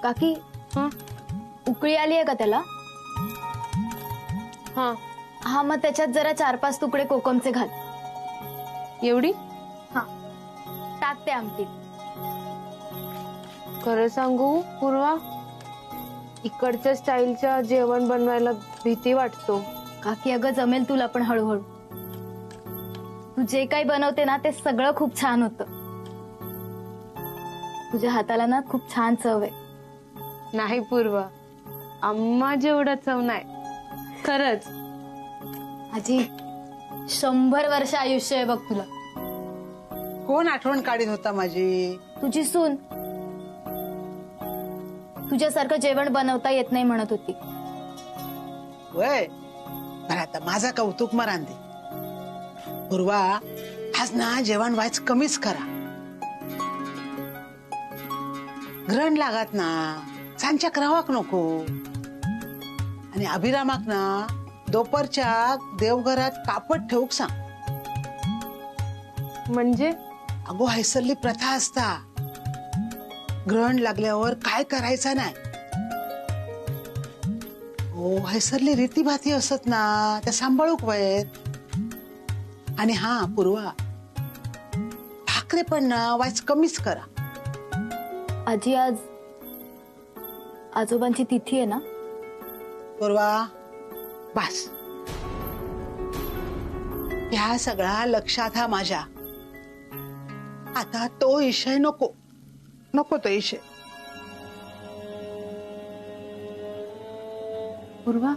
काकी उकळी आली आहे का त्याला? हा मग त्याच्यात जरा 4-5 तुकडे कोकमचे घाल. एवढी? हा टाकते आमटीत. खरं सांगू पूर्वा, इकडच्या स्टाईलच्या जेवण बनवायला भीती वाटतो. काकी अगं जमेल तुला पण हळूहळू. तू जे काही बनवते ना ते सगळं खूप छान होतं. तुझ्या हाताला ना खूप छान चव आहे. नाही पूर्वा, अम्मा जेवढा चव नाही. खरंच. आजी 100 वर्ष आयुष्य आहे बघ तुला. कोण आठवण काढीत होता माझी? तुझी सून. तुझ्यासारखं जेवण बनवता येत नाही म्हणत होती. वय बरं, आता माझा कौतुक मरान दे. पूर्वा, आज ना जेवण व्हायच कमीच करा. ग्रहण लागत ना, सांच्याक रावाक नको. आणि अभिरामाक ना दोपरच्या देवघरात कापड ठेवूक सांग. म्हणजे? अगो हैसरली प्रथा असता, ग्रहण लागल्यावर काय करायचं नाही. हो, हैसरली रीतीभाती असत ना, त्या सांभाळूक वयत. आणि हा पूर्वा, भाकरे पण ना वाच कमीच करा. आजी आज आजोबांची तिथी आहे ना? पूर्वा बस, ह्या सगळा लक्षात हा माझ्या. आता तो विषय नको नको, तो विषय. पूर्वा,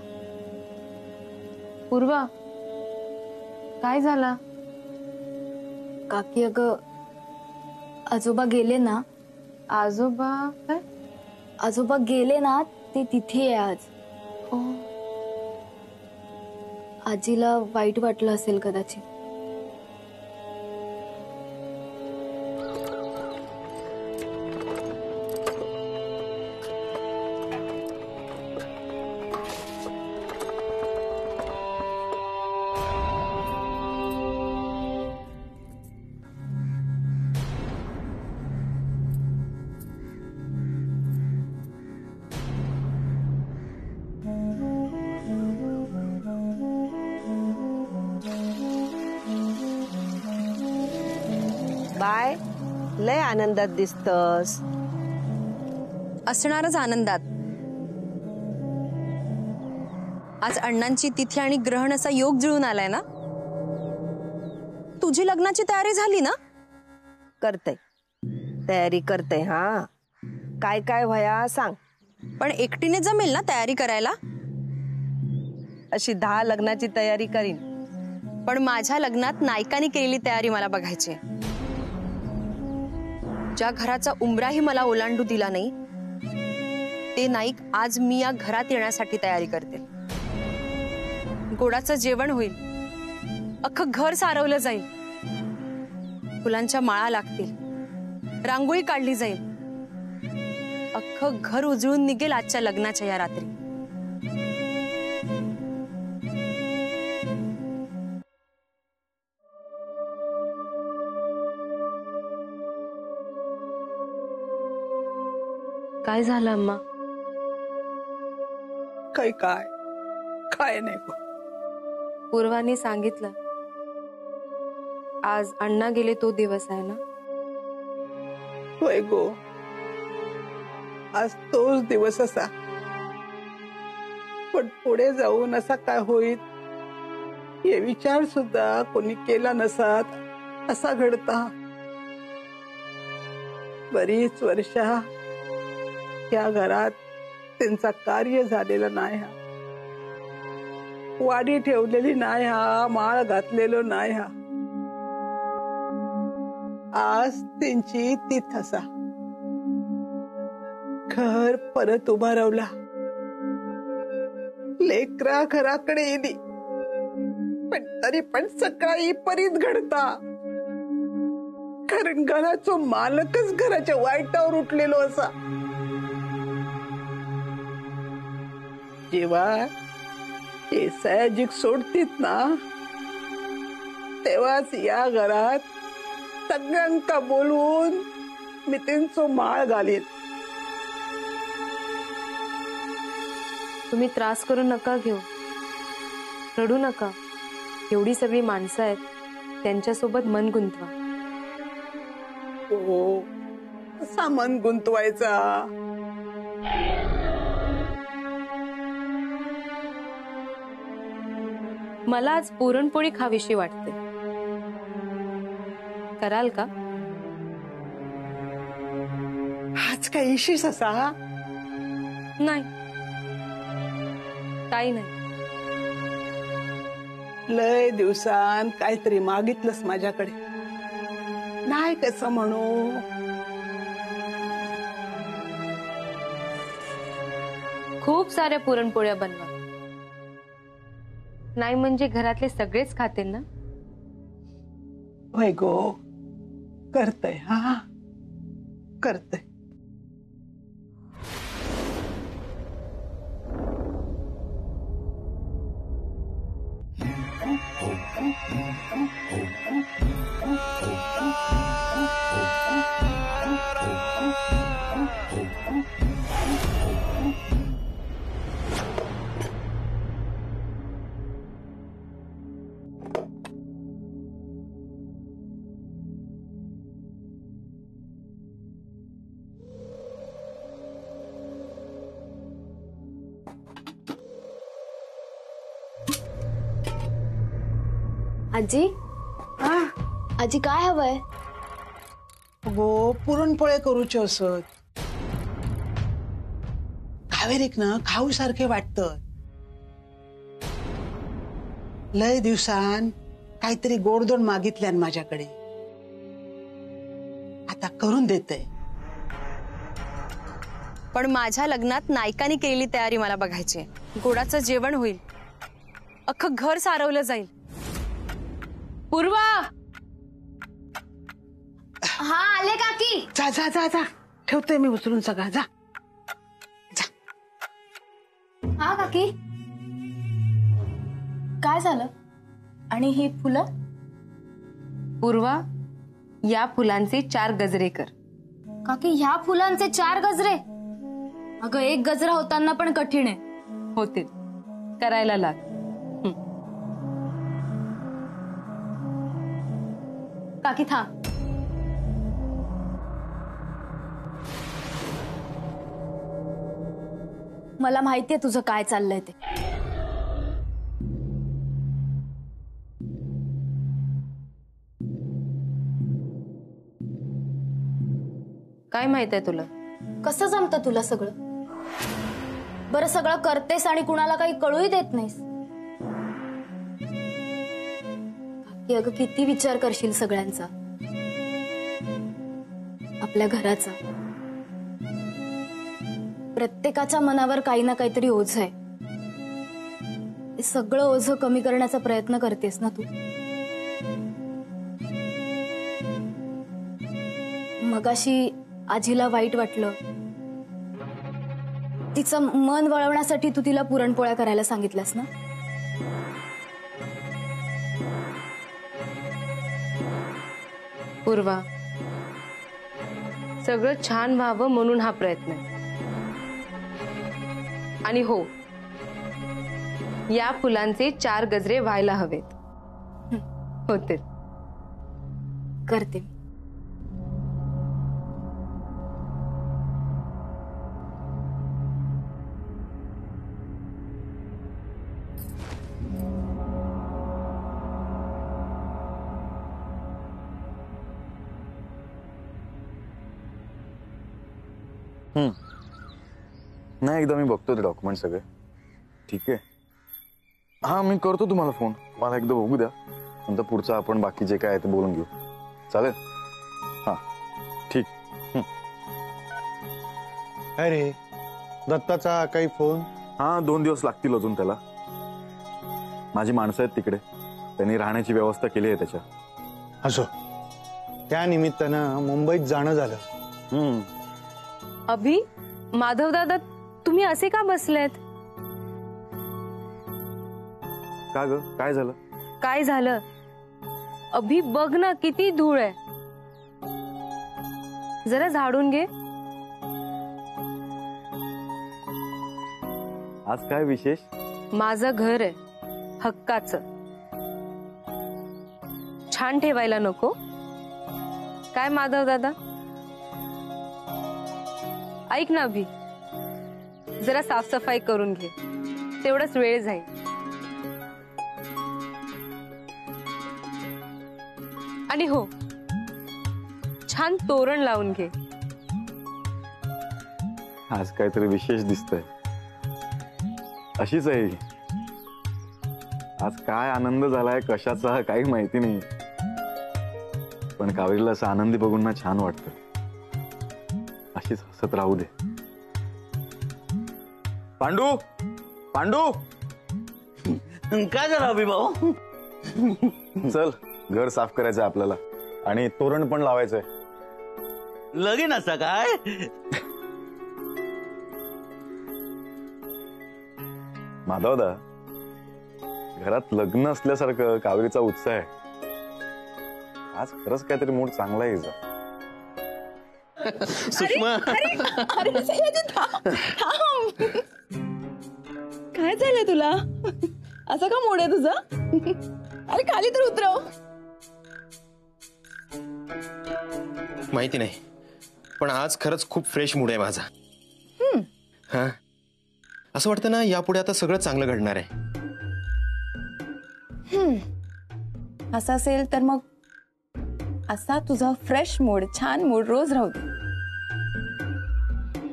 पूर्वा, काय झाला? काकी अगं आजोबा गेले ना. आजोबा काय? आजोबा गेले ना, ते तिथे आहे आज. आजीला वाईट वाटलं असेल कदाचित. बाय, लय आनंदात दिसतस. असणारच आनंदात. आज अण्णांची तिथी आणि ग्रहण असा योग जुळून आलाय ना. तुझी लग्नाची तयारी झाली ना? करते, तयारी करते. हा, काय काय वया सांग. पण एकटीने जमेल ना तयारी करायला? अशी 10 लग्नाची तयारी करीन. पण माझ्या लग्नात नायकाने केलेली तयारी मला बघायची. ज्या घराचा उंबराही मला ओलांडू दिला नाही, ते नाईक आज मी या घरात येण्यासाठी तयारी करते. गोडाचं जेवण होईल, अख्खं घर सारवलं जाईल, फुलांच्या माळा लागतील, रांगोळी काढली जाईल, अख्खं घर उजळून निघेल आजच्या लग्नाच्या या रात्री. काय झालं अम्मा? काय काय काय नाही. पूर्वाने सांगितलं, आज अण्णा गेले तो दिवस आहे ना. होय गो, आज तोच दिवस असा. पण पुढे जाऊन असा काय होईल हे विचार सुद्धा कोणी केला नसात असा घडता. बरीच वर्ष या घरात त्यांचा कार्य झालेला नाही. हा वाडी ठेवलेली नाही, हा माळ घातलेलो नाही. हा आज त्यांची तिथ असा घर परत उभारवला. लेकरा घराकडे येली, पण तरी पण सकाळी परीत घडता. कारण घराचो मालकच घराच्या वाईटावर उठलेलो असा. जेव्हा हे सयाजिक सोडतीत ना, तेव्हाच या घरात सगळ्यांका बोलवून मी त्यांचो माळ घालीन. तुम्ही त्रास करू नका घेऊ, रडू नका. एवढी सगळी माणसं आहेत, त्यांच्यासोबत मन गुंतवा. हो, कसा मन गुंतवायचा? मला आज पुरणपोळी खावीशी वाटते. कराल का? आज काय विशेष असा? नाही, काही नाही. लय दिवसांत काहीतरी मागितलंस माझ्याकडे, नाही कसं म्हणू. खूप साऱ्या पुरणपोळ्या बनवा. नाही म्हणजे घरातले सगळेच खातील ना. होय गो, करतय. हा, करतय. आजी, आजी काय हवंय? गो, पुरणपोळे करूचे असत. कावेरीक ना खाऊ सारखे वाटतं. लय दिवसान काहीतरी गोडधोड मागितल्यान माझ्याकडे, आता करून देते. पण माझ्या लग्नात नायकाने केलेली तयारी मला बघायची आहे. गोडाचं जेवण होईल, अख्खं घर सारवलं जाईल. पूर्वा, हा आले काकी. जा जा जा जा, ठेवते मी उचलून सगळा. जा जा. हा काकी, काय झालं? आणि ही फुलं? पूर्वा, या फुलांचे 4 गजरे कर. काकी, ह्या फुलांचे 4 गजरे? अगं, 1 गजरा होताना पण कठीण आहे. होतील, करायला लाग. काकी थांब. मला माहितीये तुझं काय चाललंय ते. काय माहित आहे तुला? कसं जमतं तुला सगळं? बरं, सगळं करतेस आणि कुणाला काही कळूही देत नाहीस. काकी, अगं किती विचार करशील सगळ्यांचा, आपल्या घराचा. प्रत्येकाच्या मनावर काही ना काहीतरी ओझं आहे. ते सगळं ओझं कमी करण्याचा प्रयत्न करतेस ना तू. मगाशी आजीला वाईट वाटलं, तिचं मन वळवण्यासाठी तू तिला पुरणपोळ्या करायला सांगितलंस ना. पूर्वा, सगळं छान व्हावं म्हणून हा प्रयत्न आहे. आणि हो, या फुलांचे 4 गजरे व्हायला हवेत. होते, करते. नाही, एकदा मी बघतो ते डॉक्युमेंट सगळे. ठीक आहे. हा, मी करतो तुम्हाला फोन. मला एकदा बघू द्या, नंतर पुढचं आपण बाकी जे काय आहे ते बोलून घेऊ. चालेल? हा, ठीक. अरे, दत्ताचा काही फोन? हा, 2 दिवस लागतील अजून त्याला. माझी माणसं आहेत तिकडे, त्यांनी राहण्याची व्यवस्था केली आहे त्याच्या. असो, त्या निमित्तानं मुंबईत जाणं झालं. अभि, माधव दादा, तुम्ही असे का बसलेत? का ग, काय झालं? काय झालं? अभि, बघ ना किती धूळ आहे. जरा झाडून घे. आज काय विशेष? माझं घर आहे हक्काचं, छान ठेवायला नको काय माधव दादा? ऐक ना अभि, जरा साफसफाई करून घे, तेवढाच वेळ जाईल. आणि हो, छान तोरण लावून घे. आज काहीतरी विशेष दिसतंय. अशीच आहे. आज काय आनंद झालाय कशाचा काही माहिती नाही, पण कावेरीला असं आनंदी बघून ना छान वाटतं. अशीच हसत राहू दे. पांडू, पांडू, काय झालं अभि भाऊ? चल घर साफ करायचंय आपल्याला आणि तोरण पण लावायचंय. लगीन असा काय? माधवदा, घरात लग्न असल्यासारखं कावेरीचा उत्साह आहे. आज खरंच काहीतरी मूड चांगला आहे. सुषमा, काय झालंय तुला? असं का मूड आहे तुझा? अरे खाली तर उतरव. माहिती नाही, पण आज खरंच खूप फ्रेश मूड आहे माझा. हा, असं वाटतं ना यापुढे आता सगळं चांगलं घडणार आहे. असं असेल तर मग असा तुझा फ्रेश मूड, छान मूड रोज राहू दे.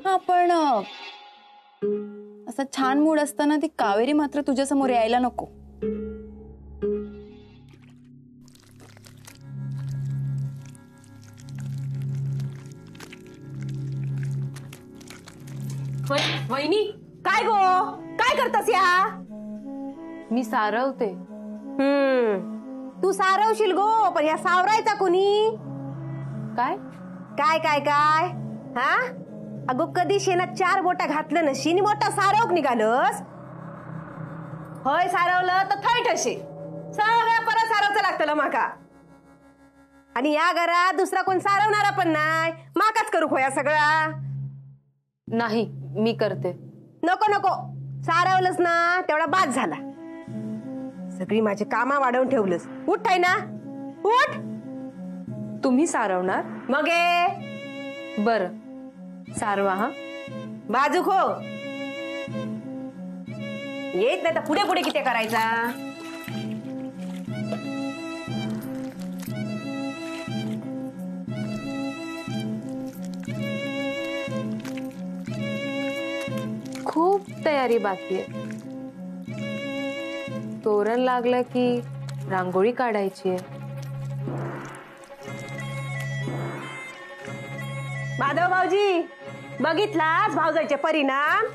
हा, पण असा छान मूड असताना ती कावेरी मात्र तुझ्या समोर यायला नको. वहिनी, काय गो, काय करतास या? मी सारवते. तू सारवशील गो, पण या सावरायचा कोणी? काय काय काय काय? हा, अगो कधी शेणात 4 बोटा घातलं नशी मोठा सारवक निघालस. होय, सारवलं तर थैट असे सगळं परत सारवचं लागतं माका. आणि या घरात दुसरा कोण सारवणारा पण नाही, माकाच करू खोया सगळा. नाही, मी करते. नको नको, सारवलंस ना तेवढा बाद झाला. सगळी माझी कामा वाढवून ठेवलंस. उठ आहे ना, उठ. तुम्ही सारवणार? मग बर, सारवा. हा, बाजूक हो. येत नाही तर पुढे पुढे किती करायचा. खूप तयारी बाकी आहे. तोरण लागलं की रांगोळी काढायची आहे. माधव भाऊजी, बघितलास भाऊजाईचे परिणाम?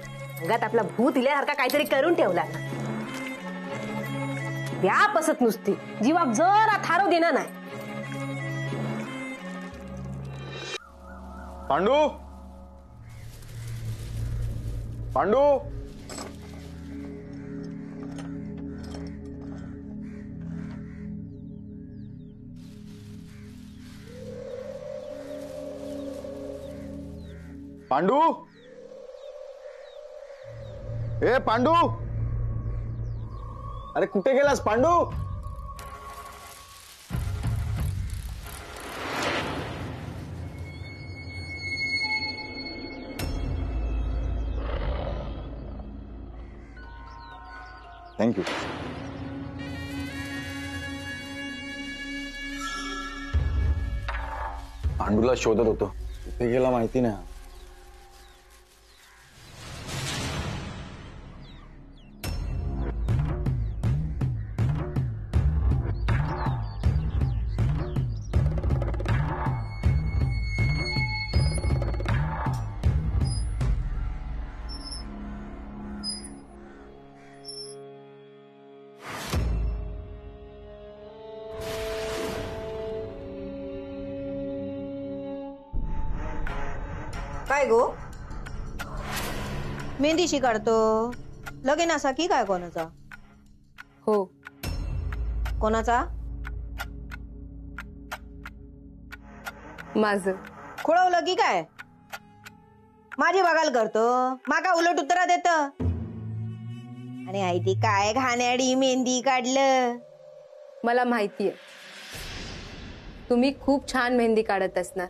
अंगात आपला भूत इल्यासारखा काहीतरी करून ठेवला. व्याप असत नुसती, जीवाक जरा थारो देणार नाही. पांडू, पांडू, पांडू, ए पांडू, अरे कुठे गेलास पांडू? थँक्यू. पांडूला शोधत होतो, कुठे गेला माहिती नाही. काय गो, मेहंदीशी काढतो? लगीन असा की काय कोणाचा? हो. कोणाचा? माझं. खुळवलं की काय? माझी बघाल करतो, माका उलट उत्तरा देत. आणि आई ती काय घाणेरडी मेहंदी काढलं. मला माहितीये तुम्ही खूप छान मेहंदी काढत असणार.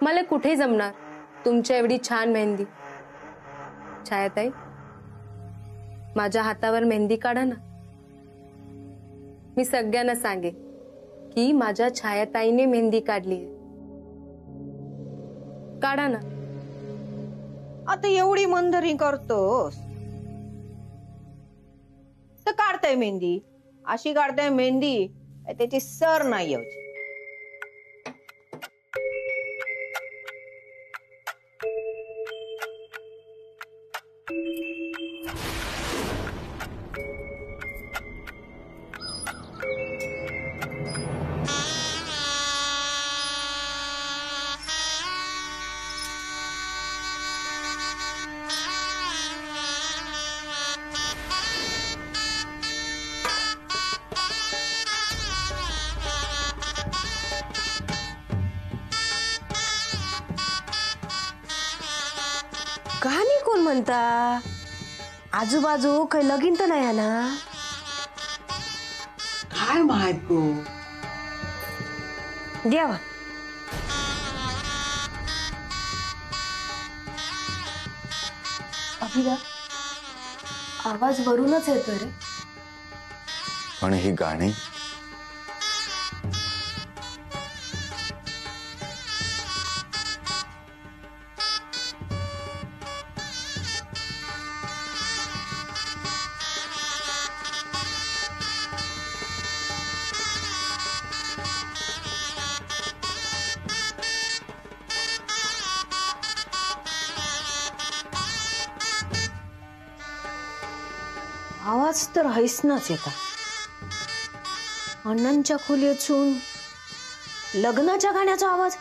मला कुठे जमणार तुमच्या एवढी छान मेहंदी. छायाताई, माझ्या हातावर मेहंदी काढा ना. मी सगळ्यांना सांगे की माझ्या छायाताईने मेहंदी काढली आहे. काढा ना. आता एवढी मंदरी करतोस तर काढताय मेहंदी. अशी काढताय मेहंदी त्याची सर नाही यायची. कहाणी कोण म्हणता? आजूबाजू काही लगीन तर नाही ना? काय माहित गो. द्यावा. अभिदा, आवाज वरूनच येतोय रे. पण ही गाणी आवाज तर हैसनाच येता. अण्णांच्या खोलीतून लग्नाच्या गाण्याचा आवाज.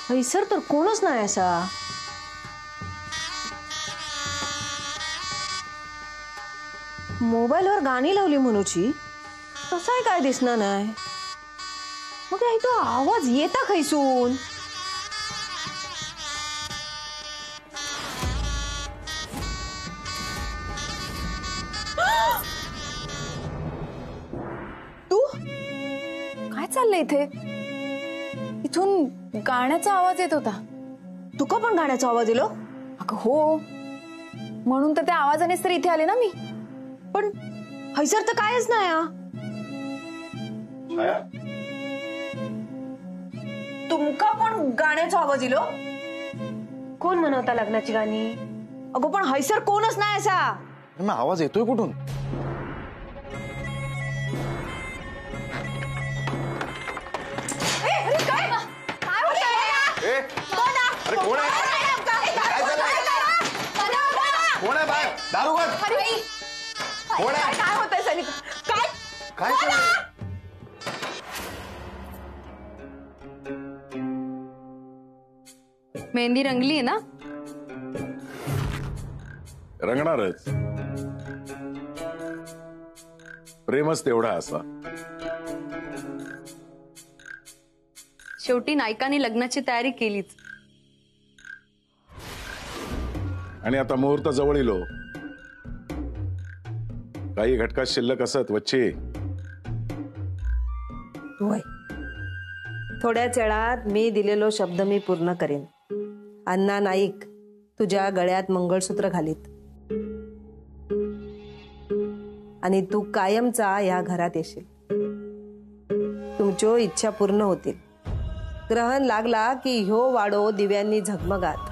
हैसर तर कोणच नाही असा. मोबाईलवर गाणी लावली म्हणूची तसाही काय दिसणार नाही. मग आई तो आवाज येता खैसून. तू काय चाललंय इथे? इथून गाण्याचा आवाज येत होता. तुका पण गाण्याचा आवाज येलो? अगं हो, म्हणून तर त्या आवाजानेच तर इथे आले ना मी. पण हैसर तर कायच नाही. तुमका पण गाण्याचा आवाज येलो? कोण म्हणवता लग्नाची गाणी? अगो पण हैसर कोणच नाही असा. मग आवाज येतोय कुठून? अरे कोण आहे? कोण आहे बाहेर? दारोगड कोण आहे? काय होतंय सैनिक? काय काय चाललंय? मेहंदी रंगली आहे ना? रंगणारच. प्रेमच तेवढा असा. शेवटी नायकाने लग्नाची तयारी केलीच. आणि आता मुहूर्त जवळ येलो. काही घटका शिल्लक असत वच्चे. होय, थोड्याच वेळात मी दिलेलो शब्द मी पूर्ण करेन. अण्णा नाईक तुझ्या गळ्यात मंगळसूत्र घालीत आणि तू कायमचा या घरात येशील. तुमच्यो इच्छा पूर्ण होतील. ग्रहण लागला की ह्यो वाडो दिव्यांनी झगमगात.